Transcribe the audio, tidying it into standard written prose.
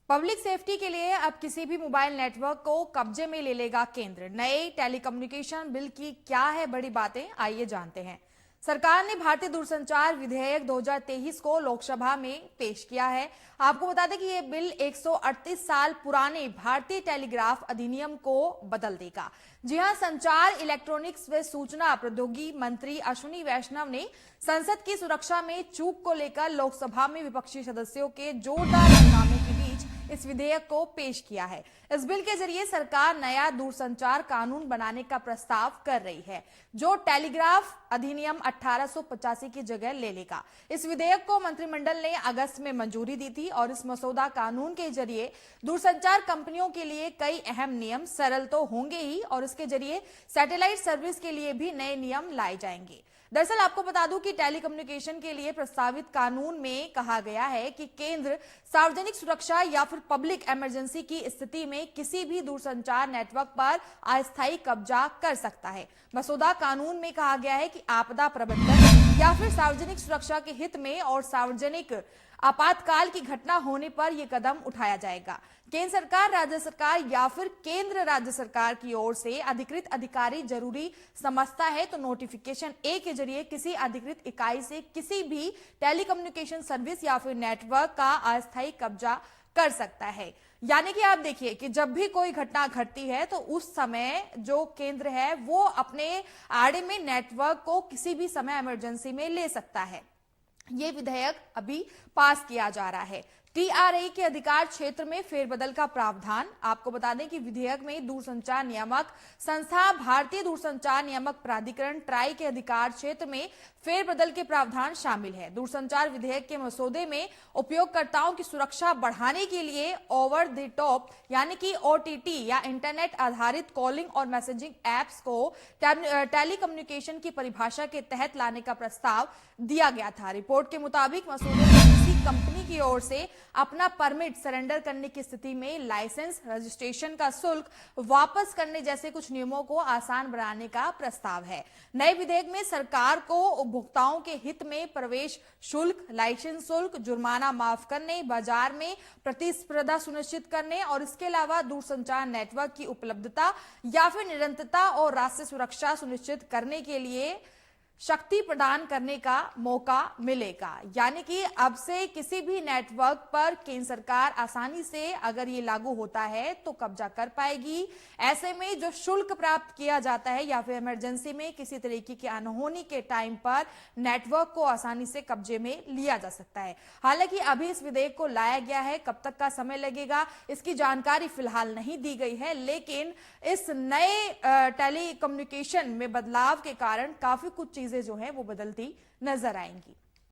Public safety के लिए अब किसी भी मोबाइल नेटवर्क को कब्जे में ले लेगा केंद्र। नए टेलीकम्युनिकेशन बिल की क्या है बड़ी बातें, आइए जानते हैं। सरकार ने भारतीय दूरसंचार विधेयक 2023 को लोकसभा में पेश किया है। आपको बता दें कि यह बिल 138 साल पुराने भारतीय टेलीग्राफ अधिनियम को बदल देगा। जी हां, संचार, इलेक्ट्रॉनिक्स व सूचना प्रौद्योगिकी मंत्री अश्विनी वैष्णव ने संसद की सुरक्षा में चूक को लेकर लोकसभा में विपक्षी सदस्यों के जोरदार हंगामे के बीच इस विधेयक को पेश किया है। इस बिल के जरिए सरकार नया दूरसंचार कानून बनाने का प्रस्ताव कर रही है, जो टेलीग्राफ अधिनियम 1885 की जगह ले लेगा। इस विधेयक को मंत्रिमंडल ने अगस्त में मंजूरी दी थी और इस मसौदा कानून के जरिए दूरसंचार कंपनियों के लिए कई अहम नियम सरल तो होंगे ही और इसके जरिए सैटेलाइट सर्विस के लिए भी नए नियम लाए जाएंगे। दरअसल आपको बता दूं कि टेलीकम्युनिकेशन के लिए प्रस्तावित कानून में कहा गया है कि केंद्र सार्वजनिक सुरक्षा या फिर पब्लिक इमरजेंसी की स्थिति में किसी भी दूरसंचार नेटवर्क पर अस्थायी कब्जा कर सकता है। मसौदा कानून में कहा गया है कि आपदा प्रबंधन या फिर सार्वजनिक सुरक्षा के हित में और सार्वजनिक आपातकाल की घटना होने पर यह कदम उठाया जाएगा। केंद्र सरकार, राज्य सरकार या फिर केंद्र राज्य सरकार की ओर से अधिकृत अधिकारी जरूरी समझता है तो नोटिफिकेशन ए के जरिए किसी अधिकृत इकाई से किसी भी टेलीकम्युनिकेशन सर्विस या फिर नेटवर्क का अस्थायी कब्जा कर सकता है। यानी कि आप देखिए कि जब भी कोई घटना घटती है तो उस समय जो केंद्र है वो अपने आड़े में नेटवर्क को किसी भी समय इमरजेंसी में ले सकता है। ये विधेयक अभी पास किया जा रहा है। टीआरआई के अधिकार क्षेत्र में फेरबदल का प्रावधान। आपको बता दें कि विधेयक में दूरसंचार नियामक संस्था भारतीय दूरसंचार नियामक प्राधिकरण ट्राई के अधिकार क्षेत्र में फेरबदल के प्रावधान शामिल है। दूरसंचार विधेयक के मसौदे में उपयोगकर्ताओं की सुरक्षा बढ़ाने के लिए ओवर द टॉप यानी कि ओटीटी या इंटरनेट आधारित कॉलिंग और मैसेजिंग एप्स को टेलीकम्युनिकेशन की परिभाषा के तहत लाने का प्रस्ताव दिया गया था। रिपोर्ट के मुताबिक मसौदे में किसी कंपनी की ओर से अपना परमिट सरेंडर करने की स्थिति में लाइसेंस, रजिस्ट्रेशन का शुल्क वापस करने जैसे कुछ नियमों को आसान बनाने का प्रस्ताव है। नए विधेयक में सरकार को उपभोक्ताओं के हित में प्रवेश शुल्क, लाइसेंस शुल्क, जुर्माना माफ करने, बाजार में प्रतिस्पर्धा सुनिश्चित करने और इसके अलावा दूरसंचार नेटवर्क की उपलब्धता या फिर निरंतरता और राष्ट्रीय सुरक्षा सुनिश्चित करने के लिए शक्ति प्रदान करने का मौका मिलेगा। यानी कि अब से किसी भी नेटवर्क पर केंद्र सरकार आसानी से अगर ये लागू होता है तो कब्जा कर पाएगी। ऐसे में जो शुल्क प्राप्त किया जाता है या फिर इमरजेंसी में किसी तरीके की अनहोनी के टाइम पर नेटवर्क को आसानी से कब्जे में लिया जा सकता है। हालांकि अभी इस विधेयक को लाया गया है, कब तक का समय लगेगा इसकी जानकारी फिलहाल नहीं दी गई है, लेकिन इस नए टेलीकम्युनिकेशन में बदलाव के कारण काफी कुछ चीजें जो है वो बदलती नजर आएंगी।